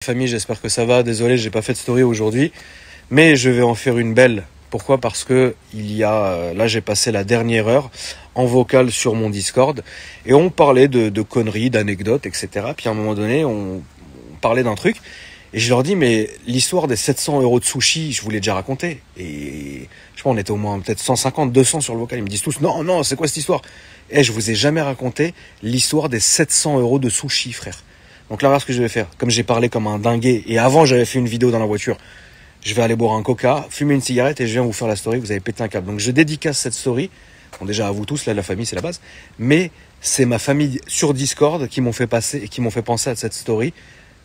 Famille, j'espère que ça va. Désolé, j'ai pas fait de story aujourd'hui, mais je vais en faire une belle. Pourquoi? Parce que là, j'ai passé la dernière heure en vocal sur mon Discord et on parlait de conneries, d'anecdotes, etc. Puis à un moment donné, on parlait d'un truc et je leur dis, mais l'histoire des 700 € de sushi, je vous l'ai déjà raconté. Et je pense on était au moins peut-être 150, 200 sur le vocal. Ils me disent tous, non, c'est quoi cette histoire? Et je vous ai jamais raconté l'histoire des 700 € de sushi, frère. Donc là, voilà ce que je vais faire. Comme j'ai parlé comme un dingué, et avant j'avais fait une vidéo dans la voiture, je vais aller boire un coca, fumer une cigarette et je viens vous faire la story, vous avez pété un câble. Donc je dédicace cette story, bon déjà à vous tous, là la famille c'est la base, mais c'est ma famille sur Discord qui m'ont fait penser à cette story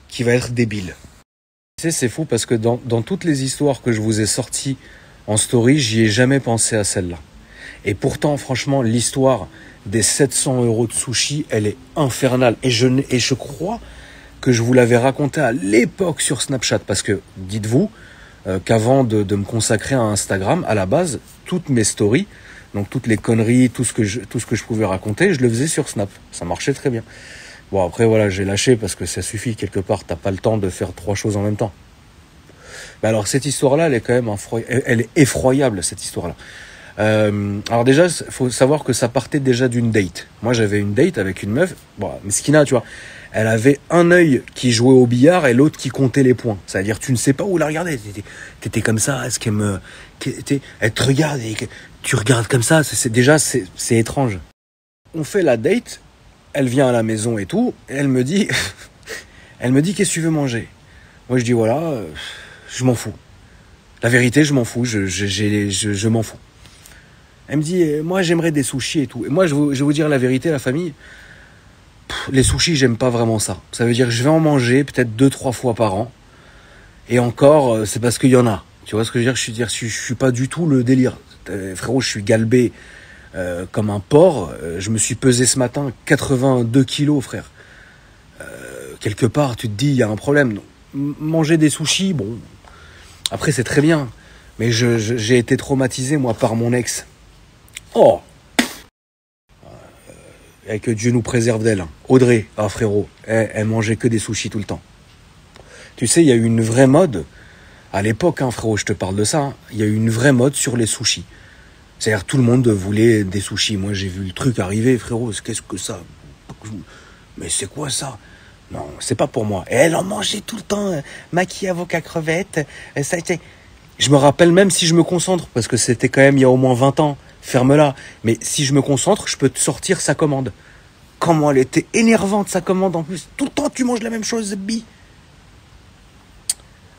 qui va être débile. Tu sais, c'est fou parce que dans toutes les histoires que je vous ai sorties en story, j'y ai jamais pensé à celle-là. Et pourtant, franchement, l'histoire des 700 € de sushi, elle est infernale. Et je crois que je vous l'avais raconté à l'époque sur Snapchat. Parce que, dites-vous, qu'avant de me consacrer à Instagram, à la base, toutes mes stories, donc toutes les conneries, tout ce que je pouvais raconter, je le faisais sur Snap. Ça marchait très bien. Bon, après, voilà, j'ai lâché parce que ça suffit. Quelque part, t'as pas le temps de faire 3 choses en même temps. Mais alors, cette histoire-là, elle est quand même elle est effroyable, cette histoire-là. Alors déjà, faut savoir que ça partait déjà d'une date. Moi, j'avais une date avec une meuf, bon, mesquina, tu vois. Elle avait un œil qui jouait au billard et l'autre qui comptait les points. C'est-à-dire, tu ne sais pas où la regarder. T'étais comme ça, est-ce elle te regarde et tu regardes comme ça. C'est étrange. On fait la date, elle vient à la maison et tout, et elle me dit, qu'est-ce que tu veux manger? Moi, je dis voilà, je m'en fous. La vérité, je m'en fous. Je m'en fous. Elle me dit, moi j'aimerais des sushis et tout. Et moi je vais vous dire la vérité, la famille, les sushis j'aime pas vraiment ça. Ça veut dire que je vais en manger peut-être 2-3 fois par an. Et encore, c'est parce qu'il y en a. Tu vois ce que je veux dire? Je suis pas du tout le délire. Frérot, je suis galbé comme un porc. Je me suis pesé ce matin 82 kilos, frère. Quelque part, tu te dis, il y a un problème. Donc, manger des sushis, bon, après c'est très bien. Mais j'ai été traumatisé, moi, par mon ex. Oh, et que Dieu nous préserve d'elle. Audrey, frérot, elle mangeait que des sushis tout le temps. Tu sais, il y a eu une vraie mode, à l'époque, frérot, je te parle de ça, il y a eu une vraie mode sur les sushis. C'est-à-dire, tout le monde voulait des sushis. Moi, j'ai vu le truc arriver, frérot, qu'est-ce que ça? Mais c'est quoi ça? Non, c'est pas pour moi. Et elle en mangeait tout le temps, maquis, avocat, crevettes, ça a été... Je me rappelle même si je me concentre, parce que c'était quand même il y a au moins 20 ans, ferme-la. Mais si je me concentre, je peux te sortir sa commande. Comment elle était énervante, sa commande en plus. Tout le temps, tu manges la même chose, bi.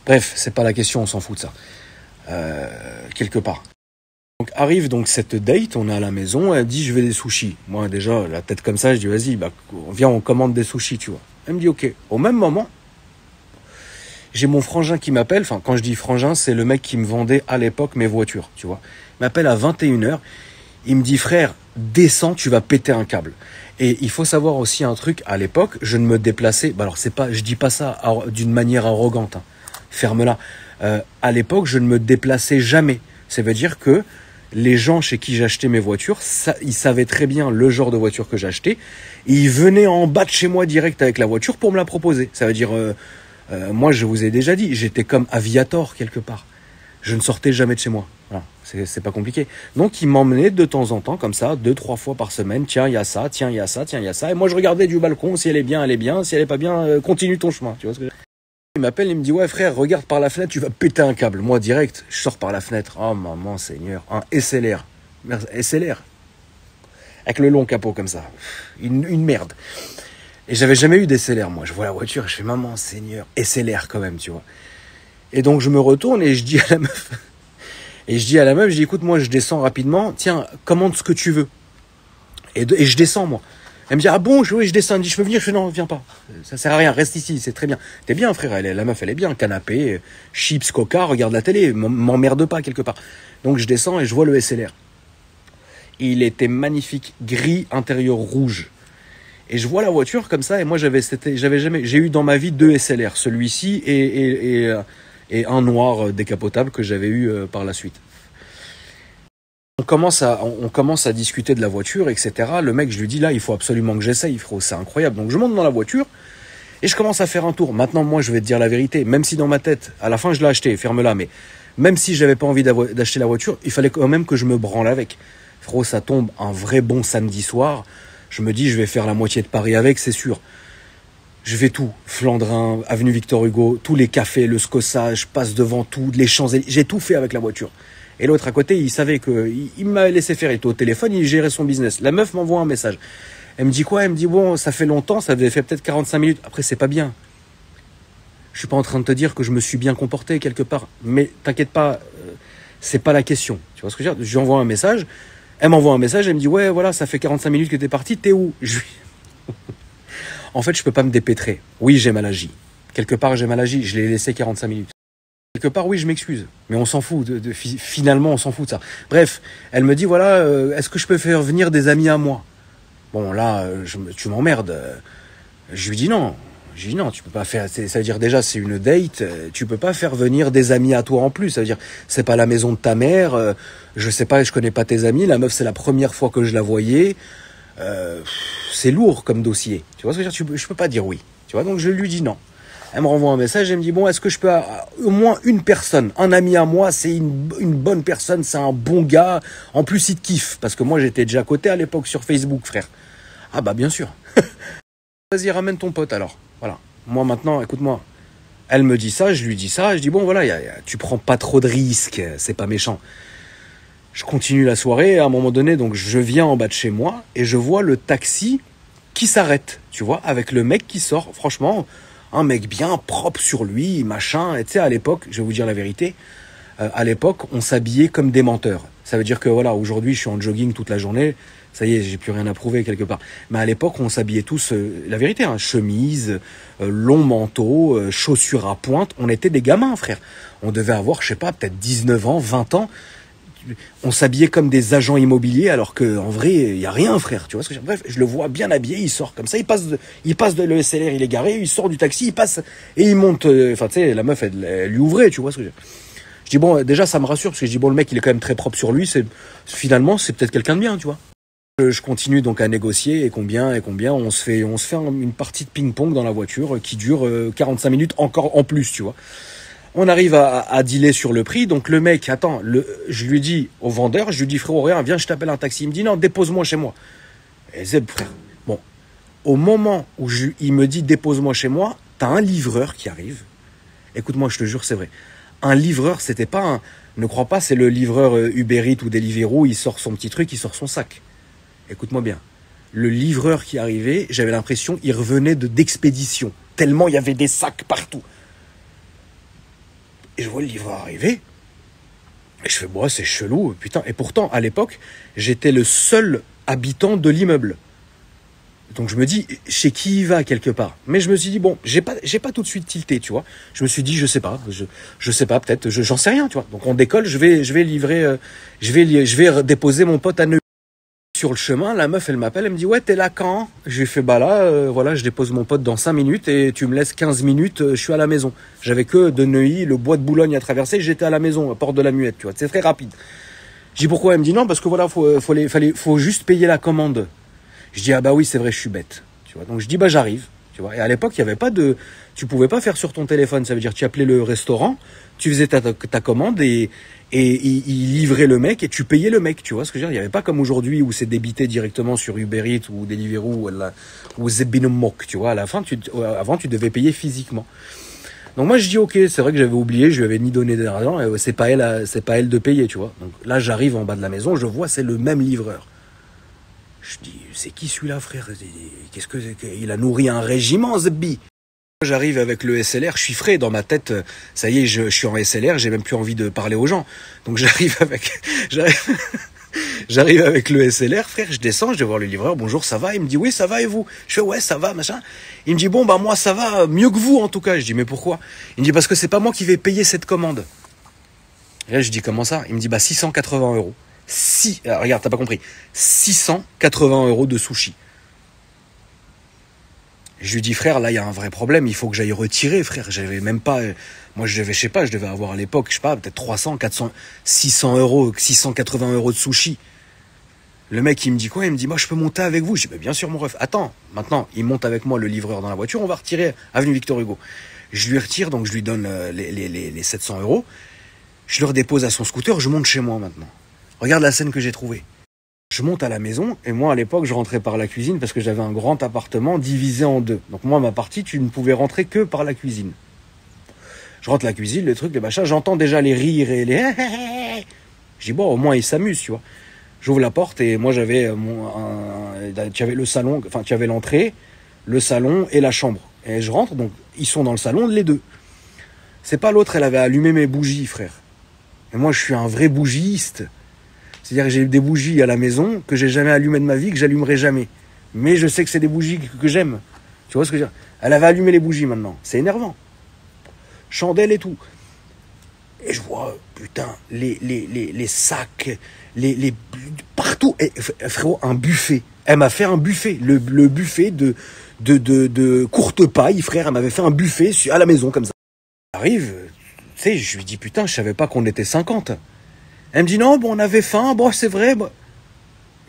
Bref, c'est pas la question, on s'en fout de ça. Quelque part. Donc arrive donc cette date, on est à la maison, elle dit je veux des sushis. Moi déjà, la tête comme ça, je dis vas-y, viens, on commande des sushis, tu vois. Elle me dit ok. Au même moment, j'ai mon frangin qui m'appelle, enfin quand je dis frangin, c'est le mec qui me vendait à l'époque mes voitures, tu vois. Il m'appelle à 21h, il me dit frère, descends, tu vas péter un câble. Et il faut savoir aussi un truc, à l'époque, je ne me déplaçais, alors je dis pas ça d'une manière arrogante, ferme-la. À l'époque, je ne me déplaçais jamais. Ça veut dire que les gens chez qui j'achetais mes voitures, ils savaient très bien le genre de voiture que j'achetais, et ils venaient en bas de chez moi direct avec la voiture pour me la proposer. Ça veut dire... moi, je vous ai déjà dit, j'étais comme Aviator quelque part. Je ne sortais jamais de chez moi. Voilà, c'est pas compliqué. Donc, il m'emmenait de temps en temps, comme ça, 2-3 fois par semaine. Tiens, il y a ça, tiens, il y a ça, tiens, il y a ça. Et moi, je regardais du balcon. Si elle est bien, elle est bien. Si elle est pas bien, continue ton chemin. Tu vois ce que je veux dire? Il m'appelle, il me dit, ouais, frère, regarde par la fenêtre, tu vas péter un câble. Moi, direct, je sors par la fenêtre. Oh, maman, Seigneur. Un SLR. SLR. Avec le long capot comme ça. Une merde. Et j'avais jamais eu d'SLR, moi. Je vois la voiture, je fais maman, Seigneur, SLR quand même, tu vois. Et donc je me retourne et je dis à la meuf, je dis écoute, moi je descends rapidement, tiens, commande ce que tu veux. Et je descends, moi. Elle me dit ah bon, oui, je descends. Elle me dit je peux venir, je fais non, viens pas. Ça sert à rien, reste ici, c'est très bien. T'es bien, frère, la meuf elle est bien, canapé, chips, coca, regarde la télé, m'emmerde pas quelque part. Donc je descends et je vois le SLR. Il était magnifique, gris, intérieur rouge. Et je vois la voiture comme ça, et moi j'ai eu dans ma vie 2 SLR, celui-ci et un noir décapotable que j'avais eu par la suite. On commence à discuter de la voiture, etc. Le mec, je lui dis là, il faut absolument que j'essaye, frérot, c'est incroyable. Donc je monte dans la voiture, Et je commence à faire un tour. Maintenant, moi, je vais te dire la vérité. Même si dans ma tête, à la fin, je l'ai acheté, ferme-la, mais même si j'avais pas envie d'acheter la voiture, il fallait quand même que je me branle avec. Frérot, ça tombe un vrai bon samedi soir. Je me dis, je vais faire la moitié de Paris avec, c'est sûr. Je vais tout. Flandrin, avenue Victor Hugo, tous les cafés, le Scossa, je passe devant tout, les Champs-Élysées. J'ai tout fait avec la voiture. Et l'autre à côté, il savait que, il m'avait laissé faire, il était au téléphone, il gérait son business. La meuf m'envoie un message. Elle me dit quoi? Elle me dit, bon, ça fait longtemps, ça avait fait peut-être 45 minutes. Après, c'est pas bien. Je suis pas en train de te dire que je me suis bien comporté quelque part. Mais t'inquiète pas, c'est pas la question. Tu vois ce que je veux dire? Je lui envoie un message. Elle m'envoie un message, elle me dit, ouais, voilà, ça fait 45 minutes que t'es parti, t'es où? En fait, je peux pas me dépêtrer. Oui, j'ai mal agi. Quelque part, j'ai mal agi. Je l'ai laissé 45 minutes. Quelque part, oui, je m'excuse. Mais on s'en fout. Finalement, on s'en fout de ça. Bref, elle me dit, voilà, est-ce que je peux faire venir des amis à moi? Bon, là, tu m'emmerdes. Je lui dis non. Je lui dis non, tu peux pas faire. Ça veut dire déjà, c'est une date. Tu peux pas faire venir des amis à toi en plus. Ça veut dire, c'est pas la maison de ta mère. Je sais pas, je connais pas tes amis. La meuf, c'est la première fois que je la voyais. C'est lourd comme dossier. Tu vois ce que je veux dire? Je peux pas dire oui. Tu vois, donc je lui dis non. Elle me renvoie un message, elle me dit, bon, est-ce que je peux, au moins une personne, un ami à moi, c'est une bonne personne, c'est un bon gars, en plus il te kiffe, parce que moi j'étais déjà coté à l'époque sur Facebook, frère. Ah bah bien sûr. Vas-y, ramène ton pote alors. Voilà. Moi maintenant, écoute-moi, elle me dit ça, je lui dis ça, je dis, bon voilà, tu prends pas trop de risques, c'est pas méchant. Je continue la soirée, et à un moment donné, donc je viens en bas de chez moi, et je vois le taxi qui s'arrête, tu vois, avec le mec qui sort, franchement... Un mec bien propre sur lui, machin. Et tu sais, à l'époque, je vais vous dire la vérité, à l'époque, on s'habillait comme des menteurs. Ça veut dire que voilà, aujourd'hui, je suis en jogging toute la journée. Ça y est, j'ai plus rien à prouver quelque part. Mais à l'époque, on s'habillait tous, la vérité, hein, chemise, long manteau, chaussures à pointe. On était des gamins, frère. On devait avoir, je sais pas, peut-être 19 ans, 20 ans. On s'habillait comme des agents immobiliers alors que en vrai il y a rien, frère, tu vois ce que je veux dire. Bref, je le vois bien habillé, il sort comme ça, il passe de l'ESLR, il est garé, il sort du taxi, il passe et il monte, enfin tu sais, la meuf elle lui ouvrait, tu vois ce que je veux dire. Je dis bon, déjà ça me rassure parce que je dis bon, le mec il est quand même très propre sur lui, finalement c'est peut-être quelqu'un de bien, tu vois. Je continue donc à négocier et combien on se fait une partie de ping-pong dans la voiture qui dure 45 minutes encore en plus, tu vois. On arrive à dealer sur le prix. Donc le mec, attends, je lui dis au vendeur, je lui dis frérot, rien, viens, je t'appelle un taxi. Il me dit non, dépose-moi chez moi. Et Zeb, frère. Bon, au moment où il me dit dépose-moi chez moi, t'as un livreur qui arrive. Écoute-moi, je te jure, c'est vrai. Un livreur, c'était pas un... Ne crois pas, c'est le livreur Uber Eats ou Deliveroo, il sort son petit truc, il sort son sac. Écoute-moi bien. Le livreur qui arrivait, j'avais l'impression, il revenait d'expédition. Tellement il y avait des sacs partout. Et je vois le livreur arriver. Et je fais, bon, c'est chelou, putain. Et pourtant, à l'époque, j'étais le seul habitant de l'immeuble. Donc je me dis, chez qui il va quelque part? Mais je me suis dit, bon, j'ai pas tout de suite tilté, tu vois. Je me suis dit, je sais pas, peut-être, j'en sais rien, tu vois. Donc on décolle, je vais livrer, je vais déposer mon pote à Neuilly. Sur le chemin, la meuf, elle m'appelle, elle me dit, ouais, t'es là quand? Je lui fais, bah là, voilà, je dépose mon pote dans 5 minutes et tu me laisses 15 minutes, je suis à la maison. J'avais que de Neuilly, le bois de Boulogne à traverser, j'étais à la maison, à Porte de la Muette, tu vois, c'est très rapide. Je dis, pourquoi? Elle me dit, non, parce que voilà, faut juste payer la commande. Je dis, ah bah oui, c'est vrai, je suis bête, tu vois. Donc je dis, bah j'arrive, tu vois. Et à l'époque, il y avait pas tu pouvais pas faire sur ton téléphone, ça veut dire, tu appelais le restaurant, tu faisais ta commande et il livrait le mec et tu payais le mec, tu vois ce que je veux dire. Il n'y avait pas comme aujourd'hui où c'est débité directement sur Uber Eats ou Deliveroo ou Zebinomok, tu vois. À la fin, avant, tu devais payer physiquement. Donc moi, je dis, ok, c'est vrai que j'avais oublié, je lui avais ni donné d'argent, et c'est pas elle de payer, tu vois. Donc là, j'arrive en bas de la maison, je vois, c'est le même livreur. Je dis, c'est qui celui-là, frère? Qu'est-ce que c'est? Il a nourri un régiment, Zebbi. J'arrive avec le SLR, je suis frais dans ma tête, ça y est, je suis en SLR, j'ai même plus envie de parler aux gens. Donc j'arrive avec le SLR, frère, je descends, je vais voir le livreur, bonjour, ça va? Il me dit, oui, ça va, et vous? Je fais, ouais, ça va, machin. Il me dit, bon, bah moi, ça va, mieux que vous, en tout cas. Je dis, mais pourquoi? Il me dit, parce que c'est pas moi qui vais payer cette commande. Et là, je dis, comment ça? Il me dit, bah 680 €. Regarde, t'as pas compris. 680 € de sushi. Je lui dis, frère, là, il y a un vrai problème, il faut que j'aille retirer, frère. J'avais même pas, moi, je devais avoir à l'époque, je sais pas, peut-être 300, 400, 600 €, 680 € de sushi. Le mec, il me dit quoi? Il me dit, moi, je peux monter avec vous. Je dis, bah, bien sûr, mon ref. Attends, maintenant, il monte avec moi, le livreur, dans la voiture. On va retirer avenue Victor Hugo. Je lui retire, donc je lui donne les 700 euros. Je le redépose à son scooter. Je monte chez moi maintenant. Regarde la scène que j'ai trouvée. Je monte à la maison. Et moi, à l'époque, je rentrais par la cuisine parce que j'avais un grand appartement divisé en deux. Donc moi, ma partie, tu ne pouvais rentrer que par la cuisine. Je rentre la cuisine, le truc, les machins. J'entends déjà les rires et les... Je dis, bon, au moins, ils s'amusent, tu vois. J'ouvre la porte et moi j'avais tu avais le salon, enfin tu avais l'entrée, le salon et la chambre. Et je rentre, donc ils sont dans le salon les deux. C'est pas l'autre, elle avait allumé mes bougies, frère. Et moi je suis un vrai bougiste. C'est-à-dire que j'ai eu des bougies à la maison que j'ai jamais allumées de ma vie, que j'allumerai jamais. Mais je sais que c'est des bougies que j'aime. Tu vois ce que je veux dire? Elle avait allumé les bougies maintenant. C'est énervant. Chandelle et tout. Et je vois, putain, les sacs, partout. Et, frérot, un buffet. Elle m'a fait un buffet. Le buffet de courte paille, frère. Elle m'avait fait un buffet à la maison, comme ça. J'arrive, tu sais, je lui dis, putain, je savais pas qu'on était 50. Elle me dit, non, bon, on avait faim, bon, c'est vrai. Bon.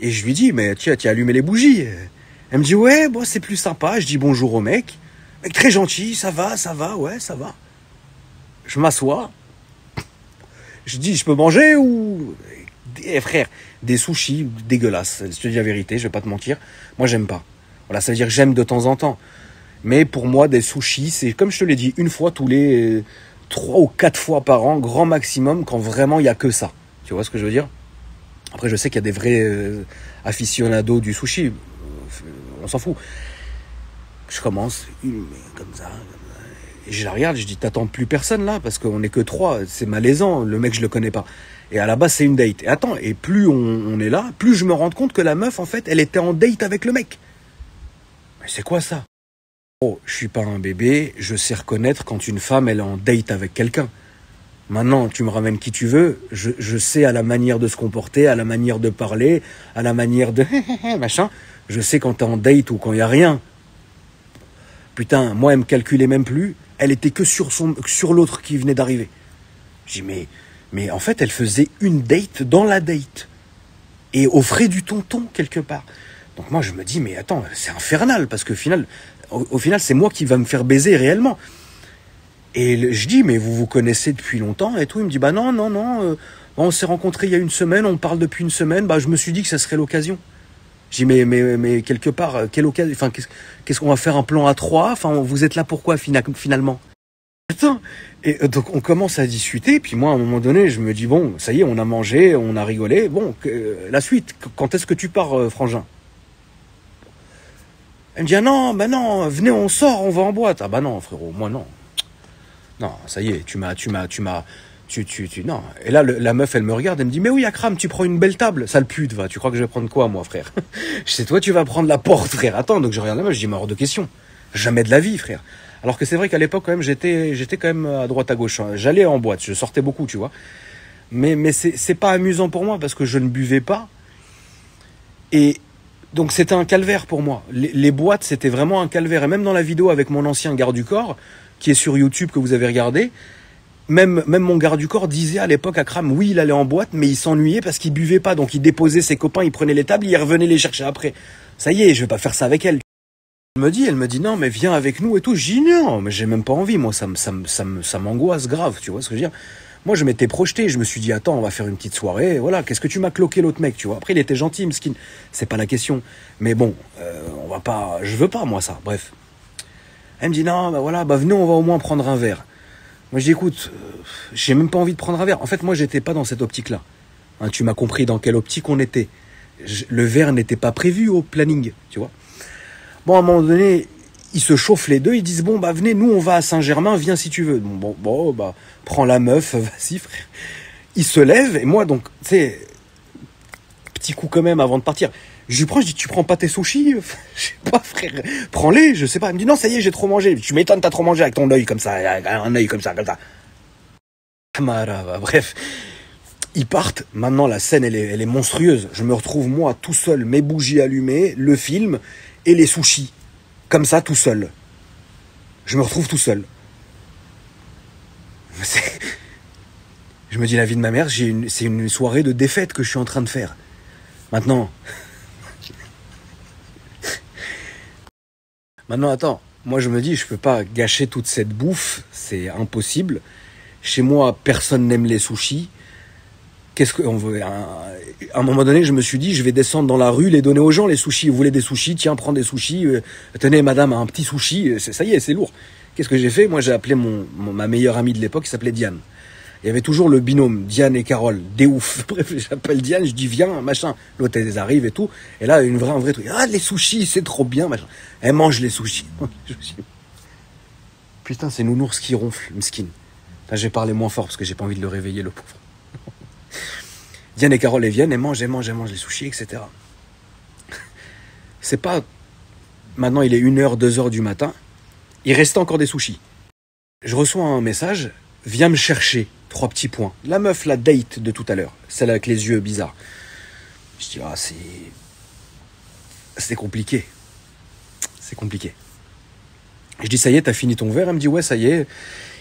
Et je lui dis, mais tu as allumé les bougies. Elle me dit, ouais, bon, c'est plus sympa. Je dis bonjour au mec. Mec très gentil, ça va, ouais, ça va. Je m'assois. Je dis, je peux manger ou... frère, des sushis dégueulasses. Je te dis la vérité, je vais pas te mentir. Moi, j'aime pas. Voilà, ça veut dire que j'aime de temps en temps. Mais pour moi, des sushis, c'est comme je te l'ai dit, une fois tous les 3 ou 4 fois par an, grand maximum, quand vraiment il y a que ça. Tu vois ce que je veux dire? Après, je sais qu'il y a des vrais aficionados du sushi. On s'en fout. Je commence, comme ça. Et je la regarde, je dis, t'attends plus personne là, parce qu'on n'est que 3, c'est malaisant, le mec je le connais pas. Et à la base c'est une date. Et attends, et plus on est là, plus je me rends compte que la meuf en fait, elle était en date avec le mec. Mais c'est quoi ça? Oh, je suis pas un bébé, je sais reconnaître quand une femme elle est en date avec quelqu'un. Maintenant, tu me ramènes qui tu veux, je sais à la manière de se comporter, à la manière de parler, à la manière de machin, je sais quand t'es en date ou quand il y a rien. Putain, moi elle me calculait même plus. Elle était que sur l'autre qui venait d'arriver. J'ai dit, mais en fait, elle faisait une date dans la date. Et aux frais du tonton, quelque part. Donc moi, je me dis, mais attends, c'est infernal, parce que au final, c'est moi qui va me faire baiser réellement. Et je dis, mais vous vous connaissez depuis longtemps et tout. Il me dit, bah non, on s'est rencontrés il y a une semaine, on parle depuis une semaine, bah je me suis dit que ça serait l'occasion. J'ai dit, mais quelque part, quelle occasion, enfin, qu'est-ce qu'on va faire un plan à 3? Enfin, vous êtes là pourquoi finalement? Putain. Et donc on commence à discuter, puis moi à un moment donné, je me dis, bon, ça y est, on a mangé, on a rigolé, bon, la suite, quand est-ce que tu pars, frangin? Elle me dit, ah non, bah non, venez, on sort, on va en boîte. Ah bah non, frérot, moi non. Non, ça y est, non. Et là, la meuf, elle me regarde, elle me dit, mais oui, Akram, tu prends une belle table, sale pute, va. Tu crois que je vais prendre quoi, moi, frère? Je sais, toi, tu vas prendre la porte, frère. Attends, donc je regarde la meuf, je dis, mais hors de question. Jamais de la vie, frère. Alors que c'est vrai qu'à l'époque, quand même, j'étais quand même à droite, à gauche. J'allais en boîte, je sortais beaucoup, tu vois. Mais c'est pas amusant pour moi parce que je ne buvais pas. Et donc, c'était un calvaire pour moi. Les boîtes, c'était vraiment un calvaire. Et même dans la vidéo avec mon ancien garde du corps, qui est sur YouTube, que vous avez regardé, même mon garde du corps disait à l'époque à Akram, oui, il allait en boîte, mais il s'ennuyait parce qu'il buvait pas. Donc il déposait ses copains, il prenait les tables, il revenait les chercher après. Ça y est, je vais pas faire ça avec elle. Elle me dit non, mais viens avec nous et tout. Je dis non, mais j'ai même pas envie. Moi, ça m'angoisse grave. Tu vois ce que je veux dire? Moi, je m'étais projeté. Je me suis dit attends, on va faire une petite soirée. Voilà, qu'est-ce que tu m'as cloqué l'autre mec, tu vois? Après, il était gentil, Mskin. C'est pas la question. Mais bon, on va pas. Je veux pas moi ça. Bref. Elle me dit non, bah voilà, bah venez, on va au moins prendre un verre. Moi, je dis écoute, j'ai même pas envie de prendre un verre. En fait, moi, j'étais pas dans cette optique-là. Hein, tu m'as compris dans quelle optique on était. Le verre n'était pas prévu au planning, tu vois. Bon, à un moment donné, ils se chauffent les deux, ils disent, bon, bah, venez, nous, on va à Saint-Germain, viens si tu veux. Bon, bah, prends la meuf, vas-y, frère. Ils se lèvent, et moi, donc, tu sais, petit coup quand même avant de partir. Je lui prends, je dis, tu prends pas tes sushis? Je sais pas, frère, prends-les, je sais pas. Elle me dit, non, ça y est, j'ai trop mangé. Tu m'étonnes, t'as trop mangé avec ton œil comme ça, un œil comme ça. Bref. Ils partent. Maintenant, la scène, elle est monstrueuse. Je me retrouve, moi, tout seul, mes bougies allumées, le film et les sushis. Comme ça, tout seul. Je me retrouve tout seul. Je me dis, la vie de ma mère, c'est une soirée de défaite que je suis en train de faire. Maintenant, attends. Moi, je me dis, je peux pas gâcher toute cette bouffe. C'est impossible. Chez moi, personne n'aime les sushis. Qu'est-ce qu'on veut à un moment donné, je me suis dit, je vais descendre dans la rue, les donner aux gens, les sushis. Vous voulez des sushis? Tiens, prends des sushis. Tenez, madame, un petit sushi. Ça y est, c'est lourd. Qu'est-ce que j'ai fait? Moi, j'ai appelé ma meilleure amie de l'époque, qui s'appelait Diane. Il y avait toujours le binôme, Diane et Carole, des ouf. Bref, j'appelle Diane, je dis viens, machin. L'autre, elle arrive et tout. Et là, un vrai truc. Ah, les sushis, c'est trop bien, machin. Elle mange les sushis. Putain, c'est Nounours qui ronfle, mesquine. Là, j'ai parlé moins fort parce que j'ai pas envie de le réveiller, le pauvre. Diane et Carole, elles viennent, elles mangent les sushis, etc. C'est pas... Maintenant, il est 1h, 2h du matin. Il restait encore des sushis. Je reçois un message, viens me chercher. 3 petits points. La meuf, la date de tout à l'heure. Celle avec les yeux bizarres. Je dis, c'est compliqué. C'est compliqué. Je dis, ça y est, t'as fini ton verre? Elle me dit, ouais, ça y est.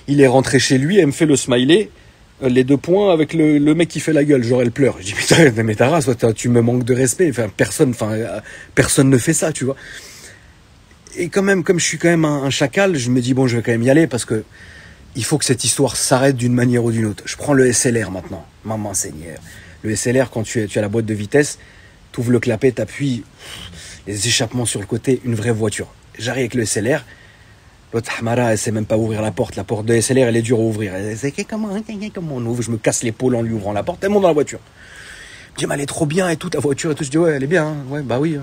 Il est rentré chez lui, elle me fait le smiley, les 2 points avec le mec qui fait la gueule, genre elle pleure. Je dis, putain, mais ta race, tu me manques de respect. Personne ne fait ça, tu vois. Et quand même, comme je suis quand même un chacal, je me dis, bon, je vais quand même y aller parce que il faut que cette histoire s'arrête d'une manière ou d'une autre. Je prends le SLR maintenant. Maman Seigneur. Le SLR, quand tu as la boîte de vitesse, tu ouvres le clapet, tu appuies, les échappements sur le côté, une vraie voiture. J'arrive avec le SLR. L'autre Hamara, elle sait même pas ouvrir la porte. La porte de SLR, elle est dure à ouvrir. Elle sait comment on ouvre. Je me casse l'épaule en lui ouvrant la porte. Elle monte dans la voiture. Je dis, mais elle est trop bien et tout, ta voiture et tout. Je dis, ouais, elle est bien. Hein. Ouais, bah oui.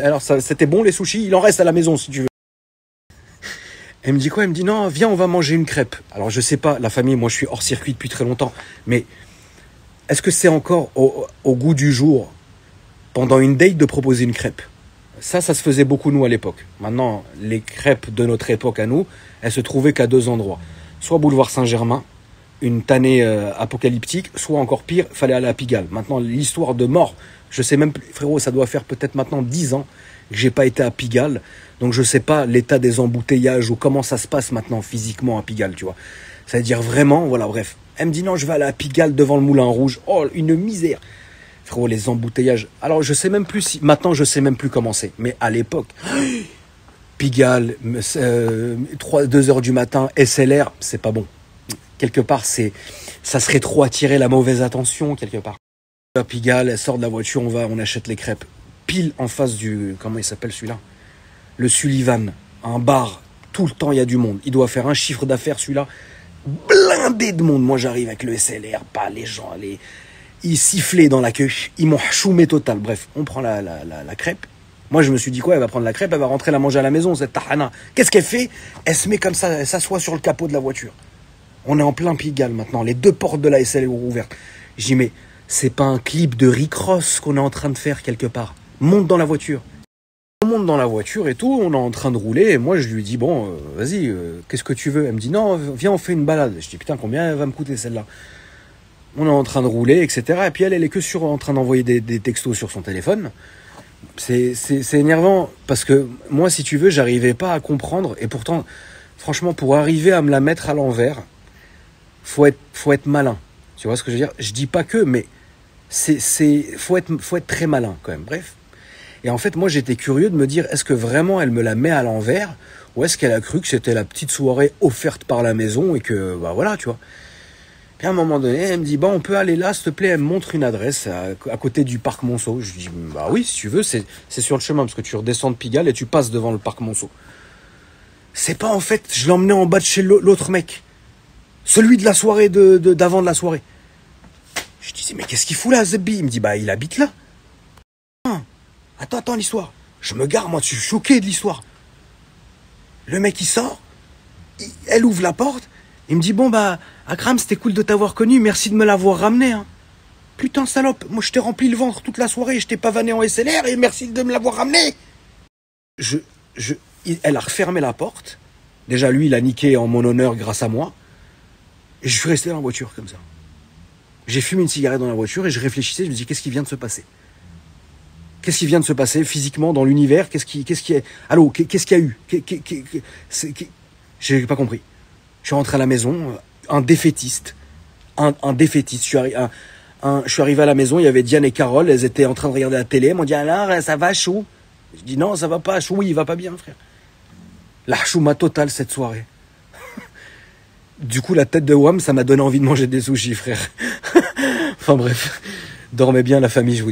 Alors, c'était bon les sushis. Il en reste à la maison si tu veux. Elle me dit quoi? Elle me dit non, viens, on va manger une crêpe. Alors je sais pas, la famille, moi je suis hors circuit depuis très longtemps, mais est-ce que c'est encore au goût du jour, pendant une date, de proposer une crêpe? Ça se faisait beaucoup nous à l'époque. Maintenant, les crêpes de notre époque à nous, elles se trouvaient qu'à 2 endroits. Soit boulevard Saint-Germain, une tannée apocalyptique, soit encore pire, fallait aller à Pigalle. Maintenant, l'histoire de mort, je sais même plus, frérot, ça doit faire peut-être maintenant 10 ans que j'ai pas été à Pigalle. Donc je sais pas l'état des embouteillages ou comment ça se passe maintenant physiquement à Pigalle, tu vois. Ça veut dire vraiment, voilà, bref. Elle me dit non, je vais aller à Pigalle devant le Moulin Rouge. Oh, une misère. Frérot, les embouteillages. Alors je sais même plus si, maintenant je sais même plus comment c'est. Mais à l'époque, Pigalle, 2h du matin, SLR, c'est pas bon. Quelque part, ça serait trop attirer la mauvaise attention, quelque part. À Pigalle, elle sort de la voiture, on achète les crêpes. Pile en face du, comment il s'appelle celui-là? Le Sullivan, un bar, tout le temps il y a du monde. Il doit faire un chiffre d'affaires celui-là, blindé de monde. Moi j'arrive avec le SLR, pas les gens, ils sifflaient dans la queue, ils m'ont choumé total. Bref, on prend la crêpe. Moi je me suis dit quoi, elle va prendre la crêpe, elle va rentrer la manger à la maison, cette tahana. Qu'est-ce qu'elle fait? Elle se met comme ça, elle s'assoit sur le capot de la voiture. On est en plein Pigalle maintenant, les 2 portes de la SL sont ouvertes. Je dis mais c'est pas un clip de Rick Ross qu'on est en train de faire quelque part? Monte dans la voiture. On monte dans la voiture et tout, on est en train de rouler, et moi je lui dis bon, vas-y, qu'est-ce que tu veux? Elle me dit non, viens on fait une balade. Je dis putain, combien elle va me coûter celle-là? On est en train de rouler, etc. Et puis elle est que en train d'envoyer des textos sur son téléphone. C'est énervant, parce que moi si tu veux, j'arrivais pas à comprendre, et pourtant, franchement, pour arriver à me la mettre à l'envers, faut être malin. Tu vois ce que je veux dire? Je dis pas que, mais faut être très malin quand même. Bref. Et en fait, moi, j'étais curieux de me dire, est-ce que vraiment elle me la met à l'envers, ou est-ce qu'elle a cru que c'était la petite soirée offerte par la maison et que, bah voilà, tu vois. Puis à un moment donné, elle me dit, bah on peut aller là, s'il te plaît. Elle me montre une adresse à côté du parc Monceau. Je lui dis, bah oui, si tu veux, c'est sur le chemin, parce que tu redescends de Pigalle et tu passes devant le parc Monceau. C'est pas en fait, je l'emmenais en bas de chez l'autre mec. Celui de la soirée d'avant de la soirée. Je disais, mais qu'est-ce qu'il fout là, Zebbi? Il me dit, bah il habite là. Attends, l'histoire. Je me gare, moi, je suis choqué de l'histoire. Le mec, il sort, elle ouvre la porte, il me dit, bon, bah, Akram, c'était cool de t'avoir connu, merci de me l'avoir ramené, hein. Putain, salope, moi, je t'ai rempli le ventre toute la soirée, je t'ai pavané en SLR, et merci de me l'avoir ramené. Elle a refermé la porte. Déjà, lui, il a niqué en mon honneur grâce à moi. Et je suis resté dans la voiture, comme ça. J'ai fumé une cigarette dans la voiture, et je réfléchissais, je me dis, qu'est-ce qui vient de se passer? Qu'est-ce qui vient de se passer physiquement dans l'univers? Qu'est-ce qu'il y a eu? J'ai pas compris. Je suis rentré à la maison, un défaitiste. Un défaitiste. Je suis arrivé, Je suis arrivé à la maison, il y avait Diane et Carole, elles étaient en train de regarder la télé, elles m'ont dit alors ça va Chou? Je dis non ça va pas, Chou il va pas bien frère. La chouma totale cette soirée. Du coup la tête de Wham ça m'a donné envie de manger des sushis frère. Enfin bref, dormez bien la famille je vous dis.